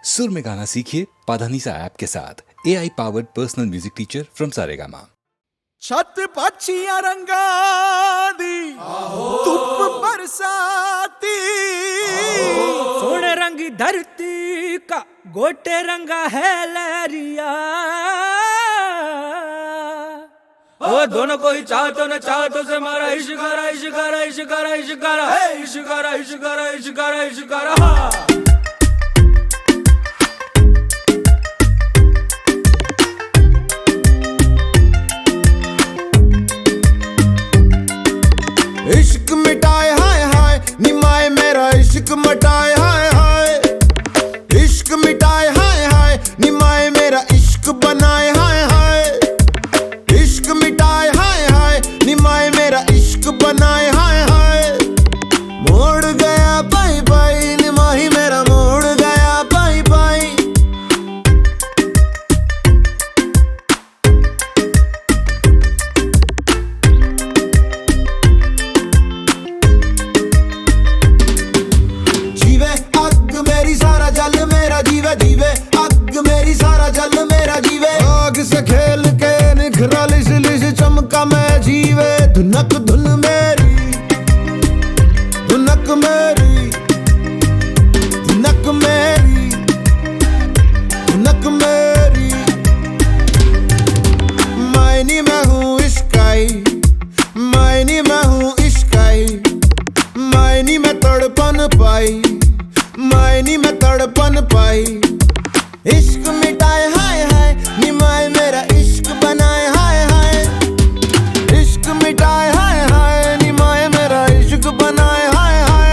सुर में गाना सीखिए पाधानीसा ऐप के साथ। AI powered personal music teacher from Saregama. छत पक्षियां रंगा दी धूप बरसाती, सोने रंगी धरती का गोटे रंगा है लहरिया। ओ दोनों को ही चाहतो न चाहतो से मारा इश्कारा इश्कारा इश्कारा इश्कारा है इश्कारा इश्कारा इश्कारा इश्कारा। इश्क मिटाए हाय हाय निमाए मेरा इश्क मिटाए हाय हाय, इश्क मिटाए हाय हाय निमाए मेरा इश्क बनाए हाय हाय, इश्क मिटाए हाय हाय निमाए मेरा इश्क बनाए हाय हाय। मोड़ गया बाई बाई निमाही मेरा मोड़ गया बाई बाई। जीवे अग मेरी सारा जल मेरा जीवे जीवे अग मेरी सारा जल मेरा जीवे। आग से खेल के निखरा लिस लिस चमका मैं जीवे। धुनक धुन मेरी धुनक मेरी धुनक मेरी धुनक मेरी। मायनी मैं हूँ इश्काई मायनी मैं हूँ इश्काई, मायनी में तड़पन पाई मायनी में तड़पन पाई। इश्क मिटाए हाय हाय निमाए मेरा इश्क बनाए हाय हाय, इश्क मिटाए हाय हाय निमाए मेरा इश्क बनाए हाय हाय।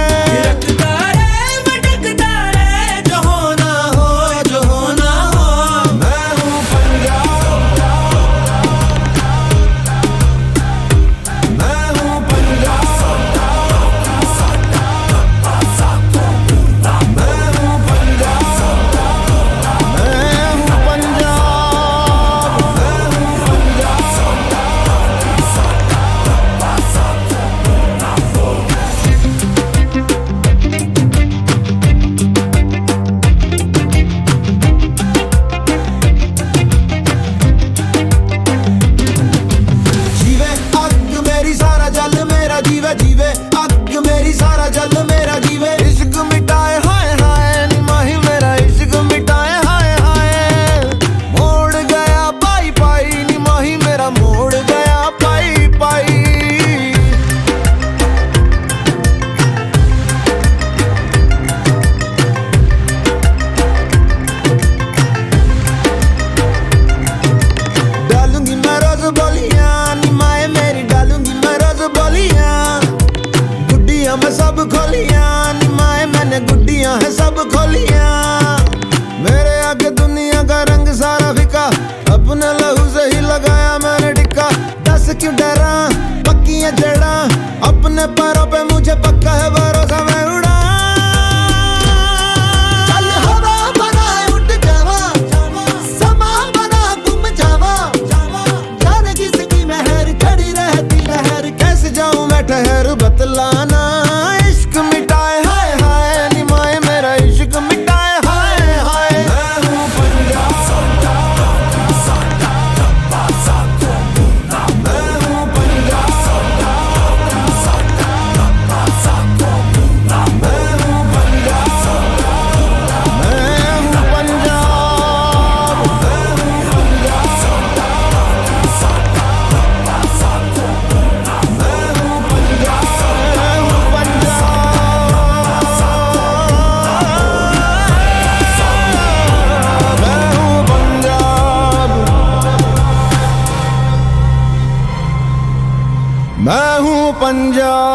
थिरकता रे भटकता रे जो होना हो जो होना हो। मैं हूँ पंजाब मैं हूँ पंजाब मैं हूँ पंजाब मैं हूँ पंजाब मैं हूँ जीवे अग मेरी सारा जल मेरा जीवे जीवे अग मेरी सारा जल मेरा जीवे। इश्क मिटाए हाय हाय निमाही मेरा इश्क मिटाए हाय हाय। मोड़ गया पाई पाई निमाही मेरा मोड़ गया पाई पाई। डालूंगी मैं रोज बोलियां निमाए मेरी डालूंगी मैं रोज बोलियां। गुड्डियां मैं सब खोलियां निमाए मैंने गुड्डियां है सब खोलियां। मेरे आगे दुनिया का रंग सारा फिका अपने लहू से ही लगाया मैंने टिक्का। दस क्यों डरा पक्की है जड़ा अपने पैरों पे मुझे पक्का है भरोसा मैं उड़ा। चल हवा बना उठ जावा समा बना गुम जावा। जाने किसकी मेहर खड़ी रहती लहर कैसे जाऊं मैं ठहर बतलाना। इश्क मिटाए हाय हाय निमाए मेरा इश्क मिटाए हाय हाय। मैं हूँ पंजाब मैं हूँ पंजाब मैं हूँ पंजाब मैं हूँ पंजाब मैं हूँ पंजाब।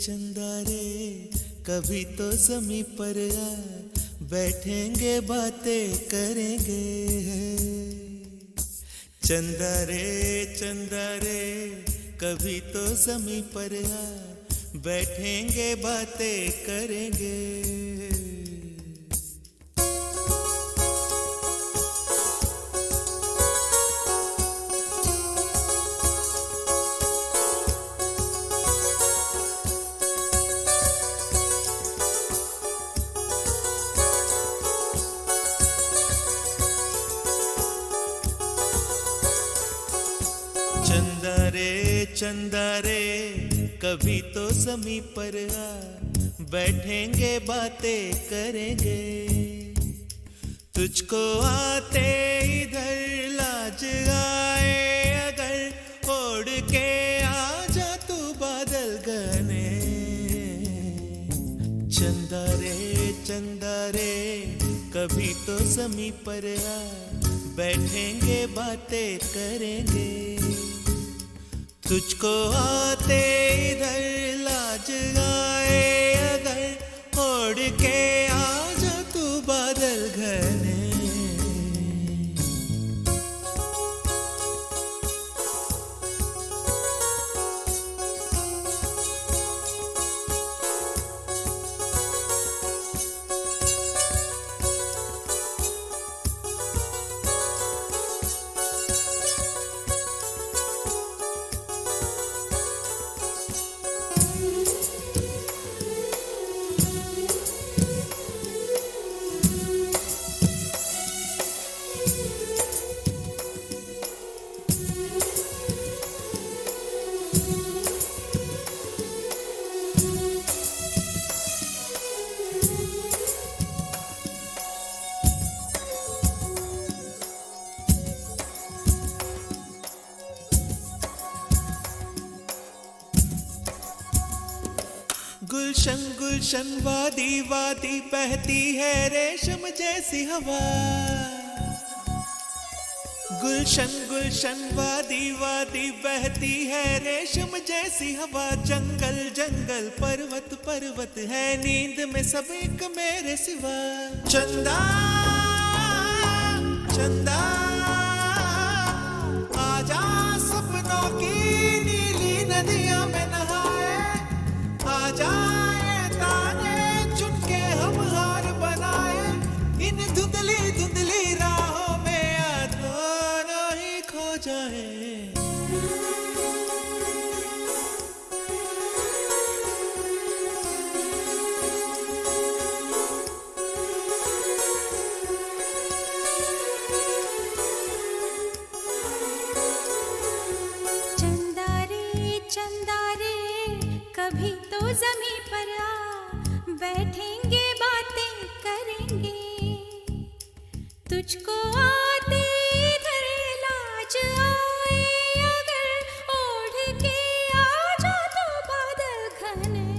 चंदा रे कभी तो ज़मीं पर आ, बैठेंगे बातें करेंगे। चंदा रे कभी तो ज़मीं पर आ, बैठेंगे बातें करेंगे। चंदा रे कभी तो ज़मीं पर आ, बैठेंगे बातें करेंगे। तुझको आते इधर लाज आए अगर, ओढ़ के आ जा तू बादल घने। चंदा रे कभी तो ज़मीं पर आ, बैठेंगे बातें करेंगे। तुझको आते इधर लाज आए अगर, ओढ़ के आ जा तू बादल घने। गुलशन गुलशन वादी वादी बहती है रेशम जैसी हवा। गुलशन गुलशन वादी वादी बहती है रेशम जैसी हवा। जंगल जंगल पर्वत पर्वत है नींद में सब एक मेरे सिवा। चंदा चंदा आजा सपनों की नीली नदियों में नहाए। आजा ये ताने चुनके हम हार बनाए। इन धुंधली धुंधली राहों में दोनों ही खो जाए। चंदा रे कभी तो ज़मीं पर आ, बैठेंगे बातें करेंगे। तुझको आते इधर लाज आए अगर, ओढ़ के आ जा तू बादल घने।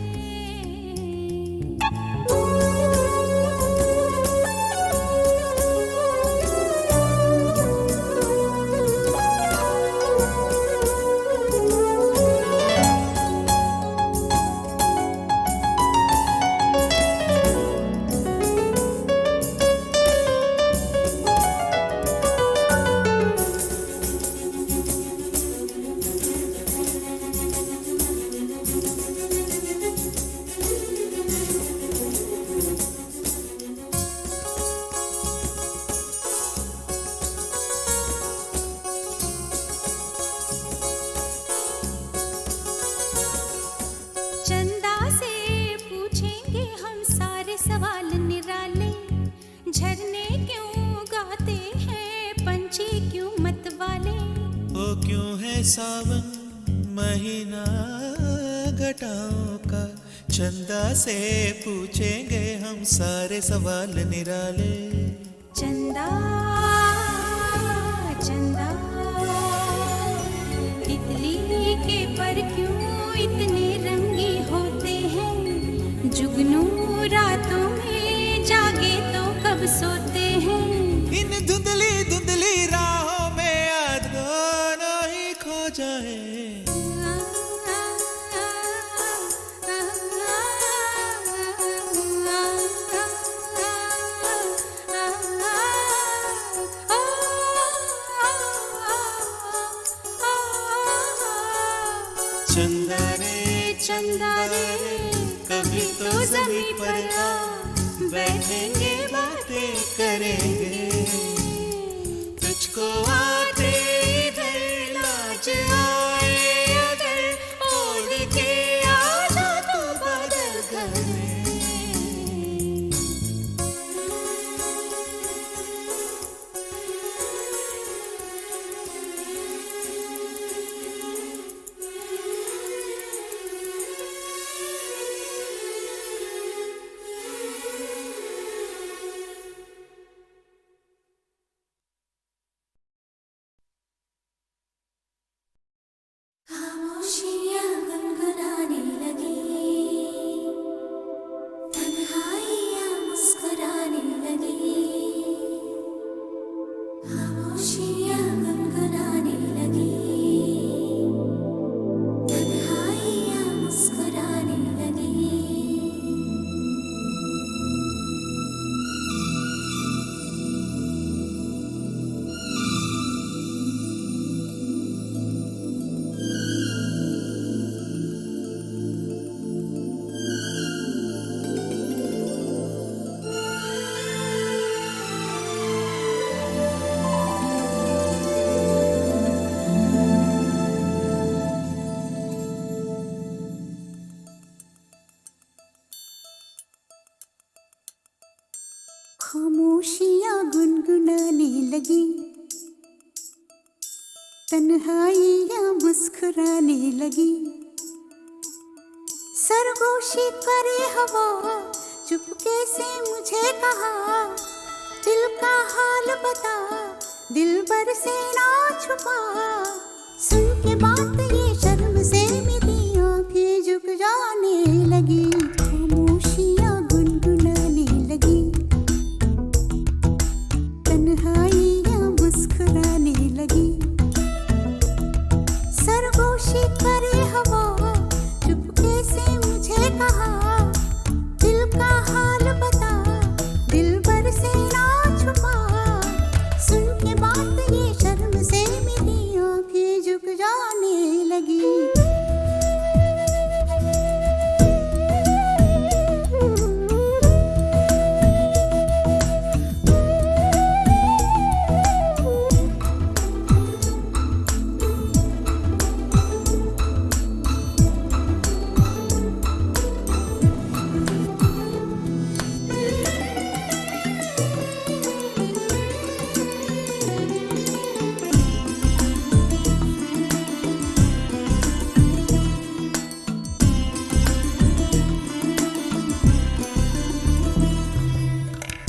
चंदा से पूछेंगे हम सारे सवाल निराले। झरने क्यों गाते हैं पंछी क्यों मतवाले। ओ क्यों है सावन महीना घटाओं का। चंदा से पूछेंगे हम सारे सवाल निराले। चंदा चंदा तितली के पर क्यों इतने रंगी होते हैं। जुगनू रातों में जागे तो कब सोते हैं। इन धुंधली धुंधली राहों में दोनों ही खो जाए। चंदा रे कभी तो ज़मीं पर आ, बैठेंगे बातें करेंगे। तुझको आते इधर लाज आए अगर, ओढ़ के आ जा तू बादल घने। खामोशियाँ गुनगुनाने लगी, तन्हाइयाँ मुस्कुराने लगी, खामोशियाँ गुनगुनाने लगी, तन्हाइयाँ मुस्कुराने लगी। खामोशियाँ गुनगुनाने लगी, तन्हाइयाँ मुस्कुराने लगी, सरगोशी करे हवा, चुपके से मुझे कहा, दिल का हाल बता, दिलबर से ना छुपा। सुन के बात ये शर्म से मेरी आंखें झुक जाने लगी, खामोशियाँ गुनगुनाने लगी, तन्हाइयाँ मुस्कुराने लगी, सरगोशी करे हवा, चुपके से मुझे कहा, दिल का हाल बता, दिलबर से ना छुपा। सुन के बात ये शर्म से मेरी आंखें झुक जाने लगी।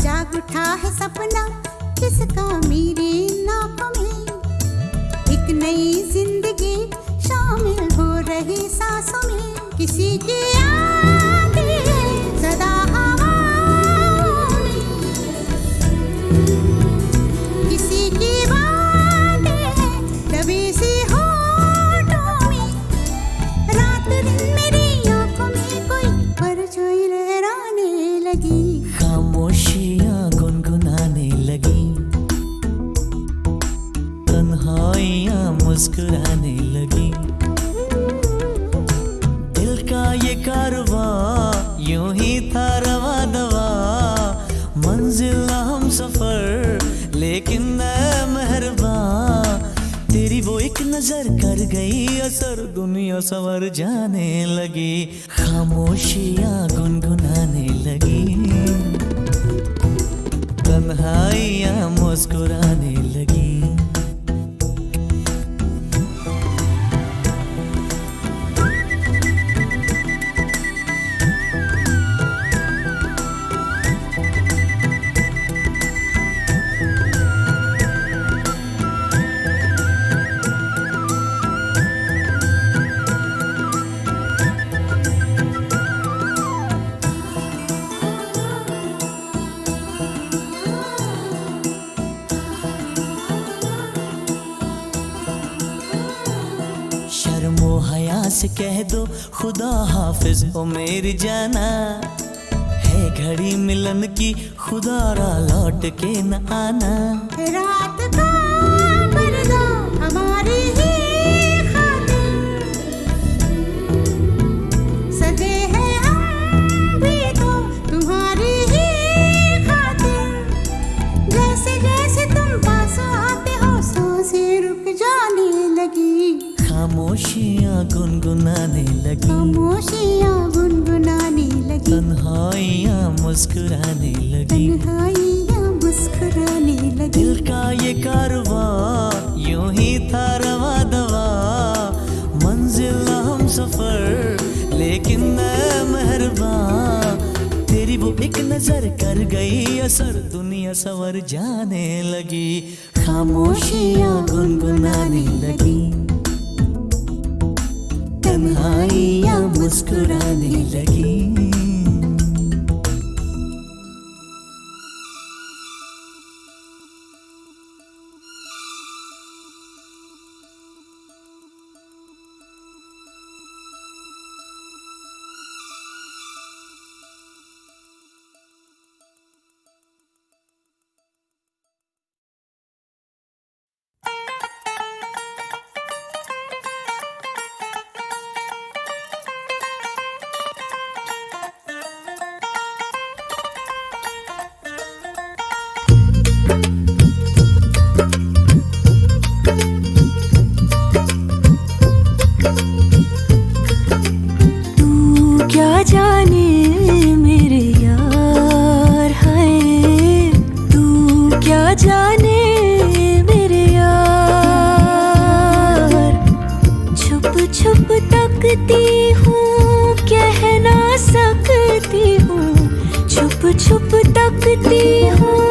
जाग उठा है सपना किसका मेरी नाकों में, एक नई जिंदगी शामिल हो रही सांसों में, किसी की यादें सदा हवाओं में, किसी की बातें दबी सी होठों में, रात दिन मेरी आंखों में कोई परछाई लहराने लगी, खामोशियाँ गुनगुनाने लगी, तन्हाइयाँ मुस्कुराने लगी, दिल का ये कारवां यूं ही था रवा दवा, मंजिल हम सफर लेकिन न मेहरबान, तेरी वो एक नजर कर गई असर, दुनिया संवर जाने लगी, खामोशियाँ गुनगुनाने लगी, तन्हाइयाँ मुस्कुराने लगी। शर्मो हया से कह दो खुदा हाफिज ओ मेरी जाना, है घड़ी मिलन की खुदा रा लौट के न आना, रात का पर्दा हमारी ही खातिर, सजे हैं हम भी तो तुम्हारी ही खातिर, जैसे जैसे तुम पास आते हो सांसें रुक जाने लगी, खामोशियाँ गुनगुनाने लगी, खामोशियाँ गुनगुनाने लगी, तन्हाइयाँ मुस्कुराने लगी, तन्हाइयाँ मुस्कुराने लगी, दिल का ये कारवां यूं ही था रवा दवा, मंजिल हम सफर लेकिन न मेहरबान, तेरी वो एक नजर कर गई असर, दुनिया संवर जाने लगी, खामोशियाँ गुनगुनाने लगी, आई या मुस्कुराने लगी। क्या जाने मेरे यार है, तू क्या जाने मेरे यार। छुप छुप तकती हूँ, कह ना सकती हूँ। छुप छुप तकती हूँ,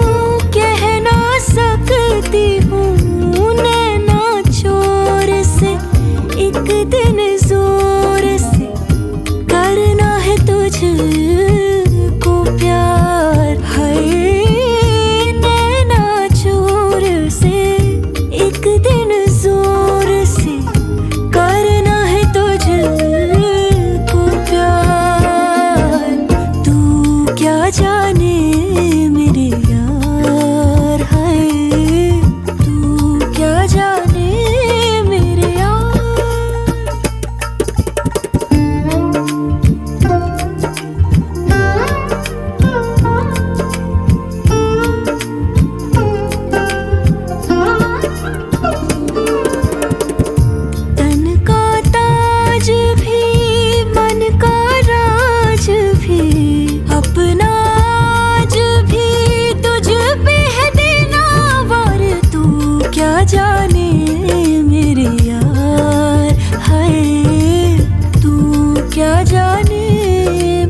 कह ना सकती हूँ। नैना चोर से एक दिन जोर से करना है तुझको प्यार है। नैना चोर से एक दिन जोर से करना है तुझको प्यार। तू क्या जाने मेरे यार है, तू क्या जाने मेरे यार। तन का ताज भी मन का राज भी अपना आज भी तुझ पे है देना वार। तू क्या जाने मेरे यार है, तू क्या जाने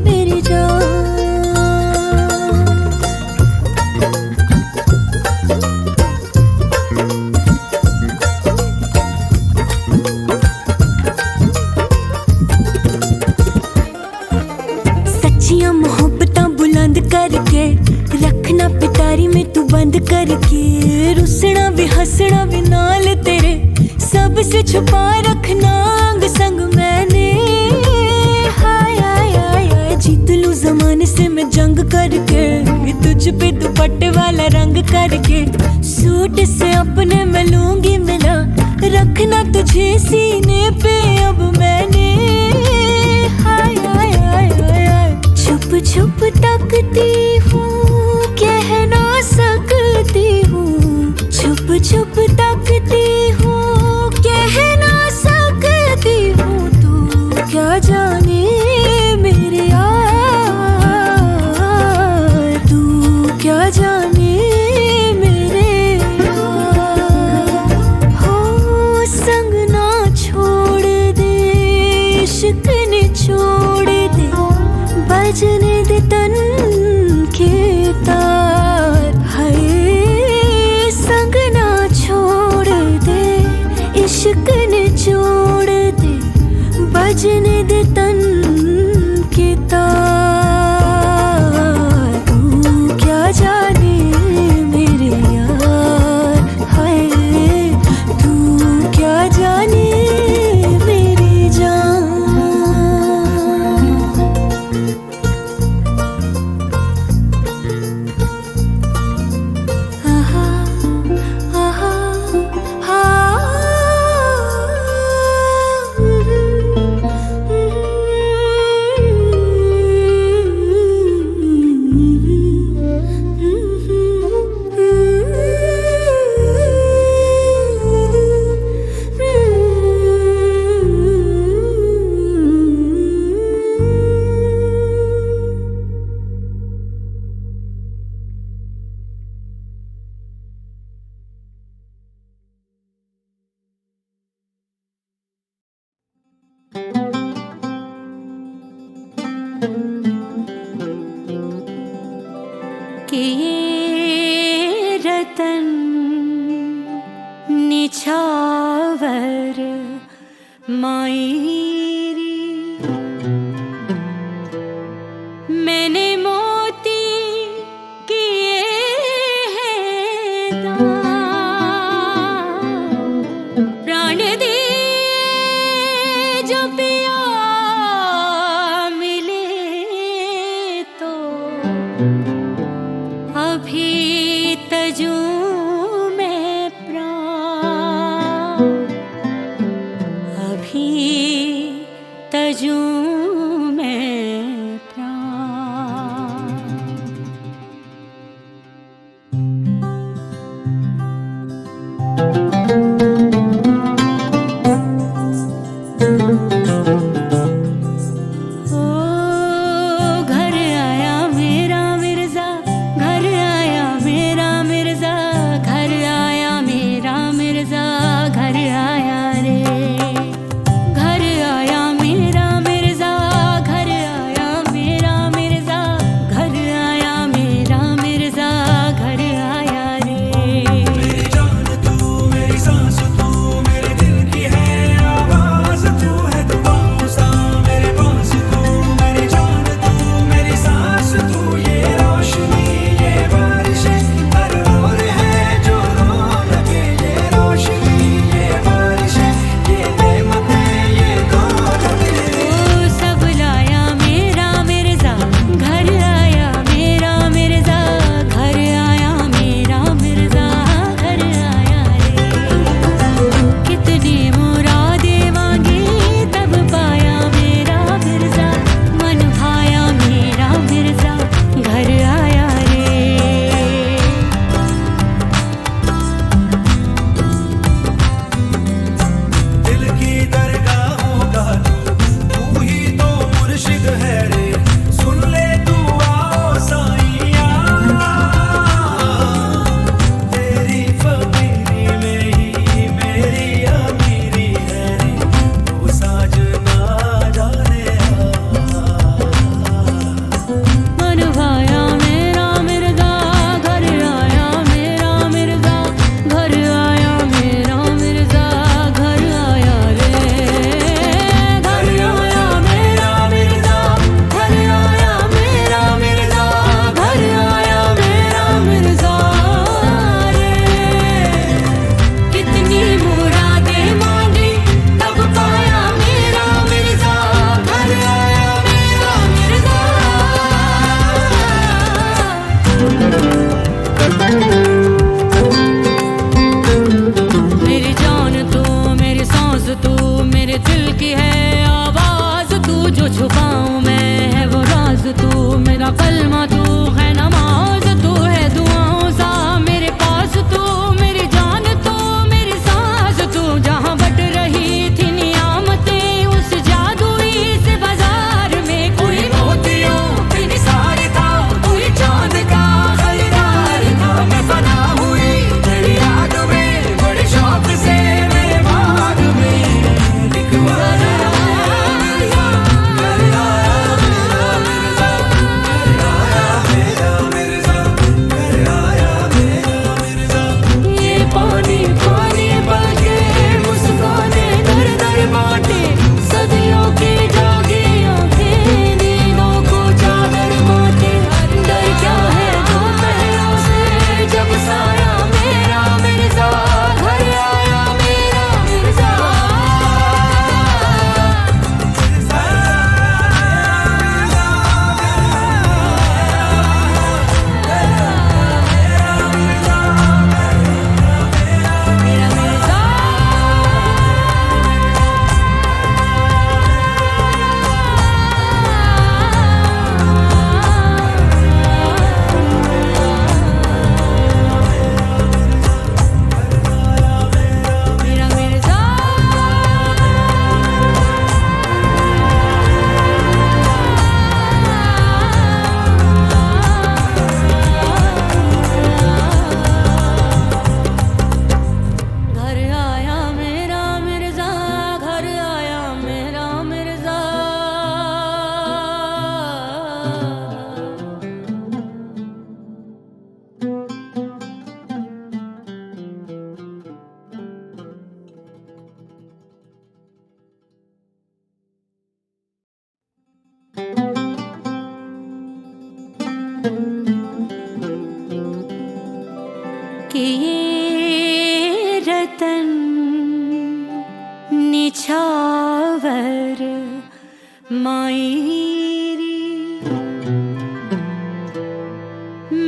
मेरी जान। सच्चियां मोहब्बतां बुलंद करके रखना पिटारी में तू बंद करके। रुसना भी हंसना भी नाल तेरे सबसे छुपा रखना अंग संग मैंने। हाय हाय हाय हाय जीत लूं जमाने से मैं जंग करके, तुझ पे दुपट्टे वाला रंग करके। सूट से अपने मैं लूंगी मिला, रखना तुझे सीने पे अब मैंने। हाय हाय हाय हाय हाय छुप छुप तकती हूँ, कह ना सकती हूँ। छुप छुप तकती हूँ, कह ना सकती हूँ। तू क्या जाने मेरे यार, तू क्या जाने मेरे यार। हो संग ना छोड़ दे, इश्क ने छोड़ दे। बजने दे तन के तार है, संग ना छोड़ दे। इश्क ने छोड़ दे, बजने दे तन के तार। तू क्या जाने मेरे यार है, तू क्या जाने मेरी जान। आहा आहा कि ये रतन निछावर मायरी तजूं मैं प्राण, अभी तजूं मैं प्राण। घर आया मेरा मिर्जा, घर आया मेरा मिर्जा, घर आया मेरा मिर्जा, घर आया रे। घर आया मेरा मिर्जा, घर आया मेरा मिर्जा, घर आया मेरा मिर्जा, घर आया रे। मेरी जान तू, मेरी सांस तू, मेरे दिल की है आवाज तू है दुआओं सा मेरे पास तू। मेरी जान तू, मेरी सांस तू, ये रोशनी ये बारिशें हर ओर है जो रो लगे। ये रोशनी ये बारिशें ये नेमतें ये दौलतें। ओ सब लाया मेरा मिर्जा, घर आया मेरा मिर्जा, घर आया मेरा मिर्जा, घर आया रे। कितनी मुरादें मांगी तब पाया मेरा मिर्जा, मन भाया मेरा मिर्जा, घर आया रे। दिल की दरगाहों का तू ही तो मुर्शिद है रे। सुन ले तू आओ साईया, तेरी फकीरी में ही मेरी अमीरी है रे। तू साजना जाने मन भाया मेरा मिर्जा, घर आया मेरा मिर्जा, घर आया मेरा मिर्जा, घर आया रे। घर आया मेरा मिर्जा, घर आया मेरा मिर्जा, घर आया मेरा मिर्जा रे। कितनी मुरादें मांगी तब पाया मेरा मिर्जा, घर आया मेरा मिर्जा। मेरी जान तू, मेरी सांस तू, मेरे दिल की है आवाज तू। जो छुपाऊं मैं है वो राज तू, मेरा कलमा तू है नमाज तू है दुआओं सा मेरे पास तू। मेरी जान तू, मेरी सांस तू, जहाँ बट रही थी नियामतें उस जादुई से बाजार में। कोई मोतियों की निसार था, कोई चांद का खरीदार था। मैं फना हुई तेरी याद में, बड़े शौक से मेरे बाग में लिखवाया मेरा मिर्जा, मेरा मिर्जा, घर आया मेरा मिर्जा। ये पानी पानी बलके मुस्काने दर दर बांटे, सदियों की जागी आंखें नींदों को चादर बांटे। डर क्या है दोपहरों से जब साया मेरा मिर्जा, घर आया मेरा मिर्जा। मेरा मिर्जा। मेरा मिर्जा। घर आया मेरा मिर्जा, घर आया मेरा मिर्जा। कि ये रतन निछावर मायरी,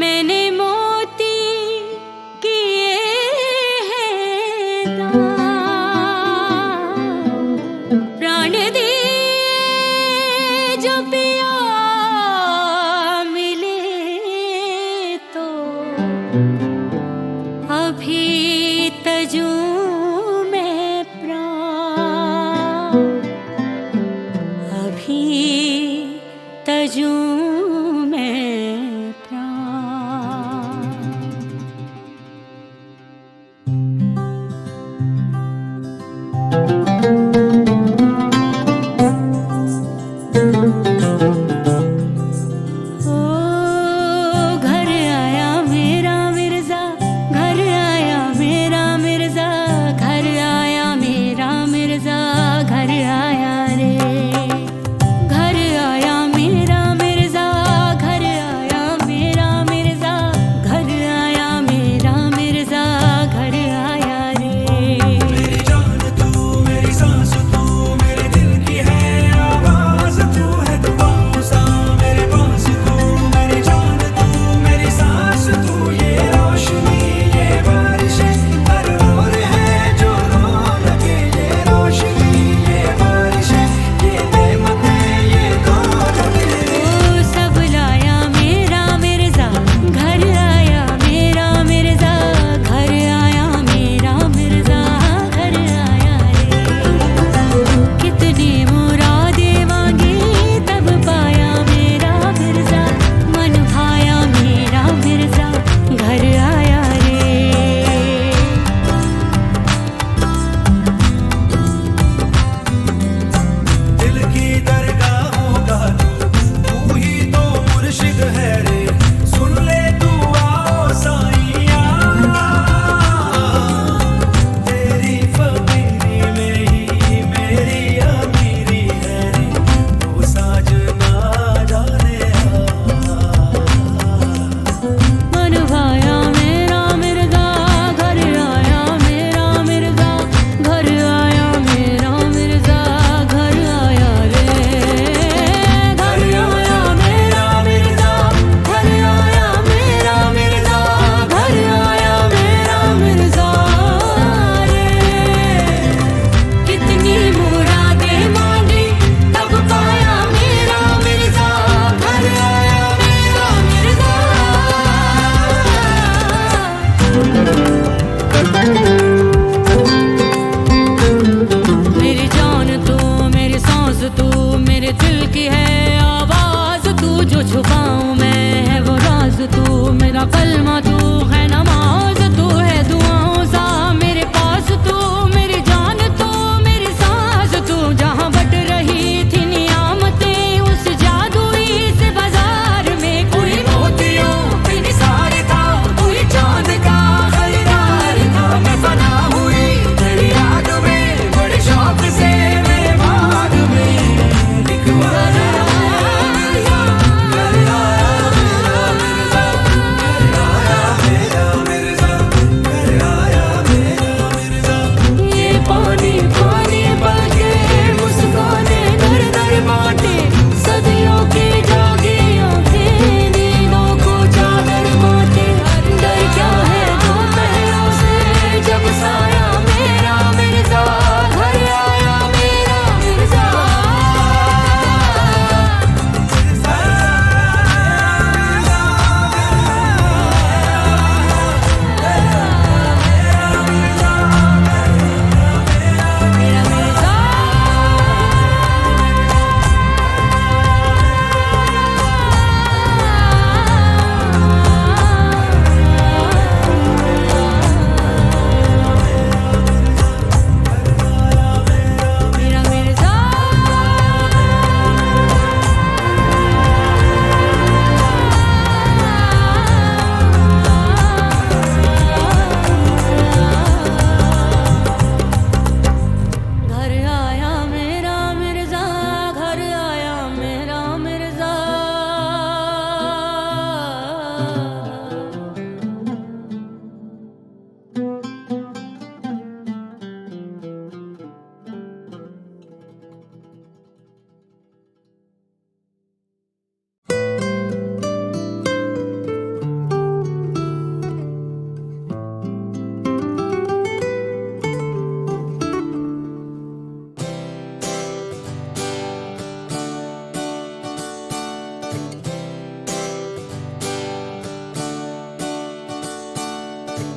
मैंने मोती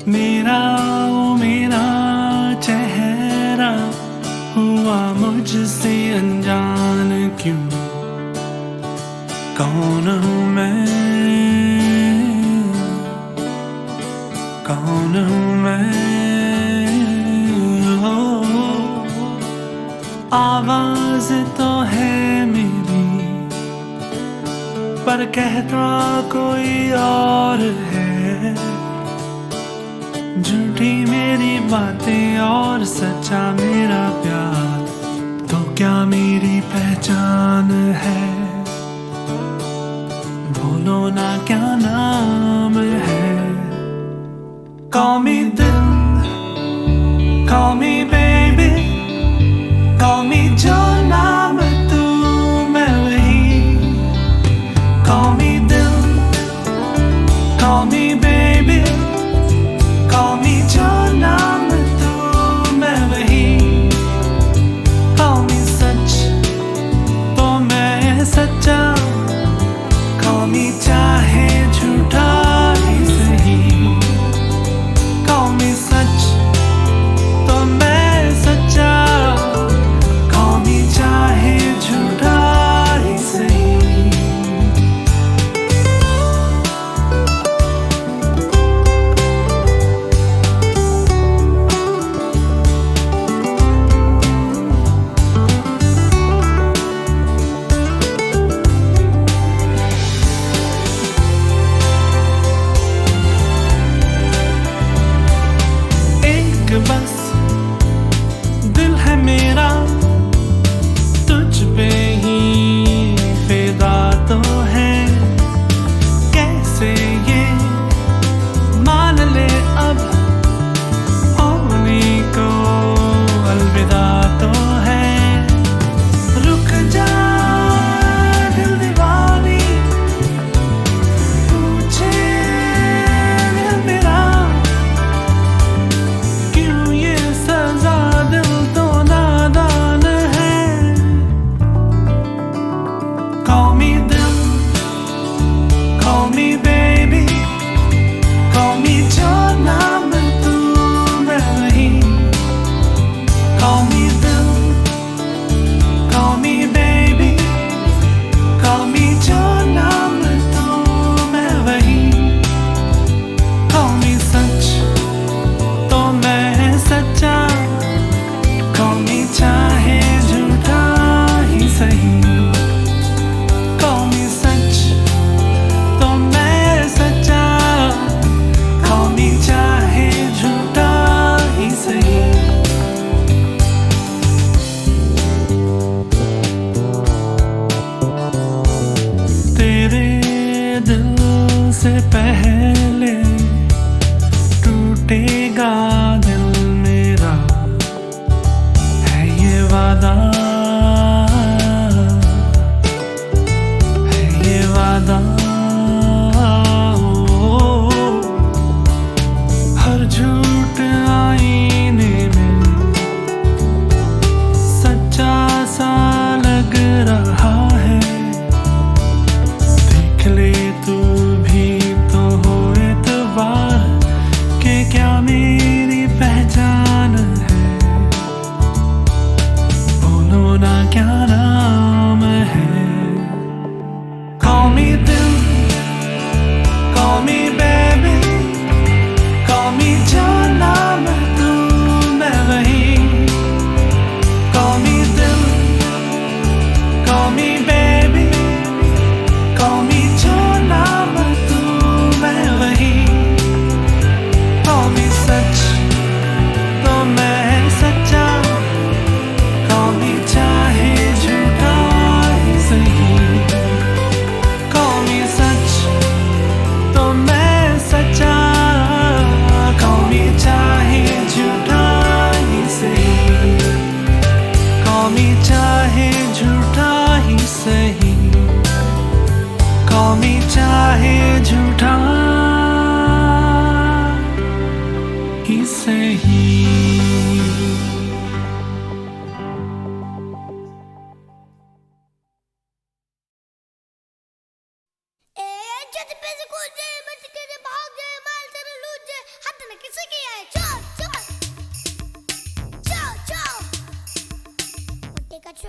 मेरा ओ मेरा चेहरा हुआ मुझसे अनजान क्यों? कौन हूँ मैं, कौन हूँ मैं? हो आवाज तो है मेरी पर कहता कोई और है। झूठी मेरी बातें और सच्चा मेरा प्यार, तो क्या मेरी पहचान है? बोलो ना क्या नाम है? Call me दिल, call me baby, call me जो नाम तू मैं वही। Call me दिल, call me baby, call me जो नाम तू मैं वही। Call me सच तो मैं सच्चा, call me चाहे झूठा ही सही। Call me सच तो मैं सच्चा, call me चाहे झूठा ही सही। एक बस दिल है मेरा तुझ पे ही फिदा तो है। कैसे ये मान ले अब होने को अलविदा तो है। रुक जा दिल दीवानी, पूछे दिल मेरा क्यों ये सजा, दिल तो नादान है। Call me दिल, call me baby, call me जो नाम तू मैं वही। Call me दिल, call me baby, call me जो नाम तू मैं वही। Call me सच तो मैं सच्चा, call me चाहे झूठा ही सही। Call me सच तो मैं सच्चा, call me चाहे झूठा ही सही। तेरे दिल से पहले टूटेगा दिल मेरा, है ये वादा, है ये वादा। ओ, हर झूठ आईने में सच्चा सा लग रहा है। देख ले तू भी तो हो एतबार के क्या मेरी पहचान है। बोलो ना क्या नाम है? Call me दिल, call me baby, call me जो नाम तू मैं वही। Call me दिल, call me baby, call me जो नाम तू मैं वही। Call me सच तो मैं सच्चा, call me चाहे झूठा ही सही। Call me सच तो मैं सच्चा, call me चाहे झूठा ही सही। Call me चाहे झूठा ही सही, call me चाहे झूठा ही सही। जद पैसे खोल जाए, बच के भाग जाए, माल तेरे लूट जाए, हाथ न किसी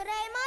Doraemon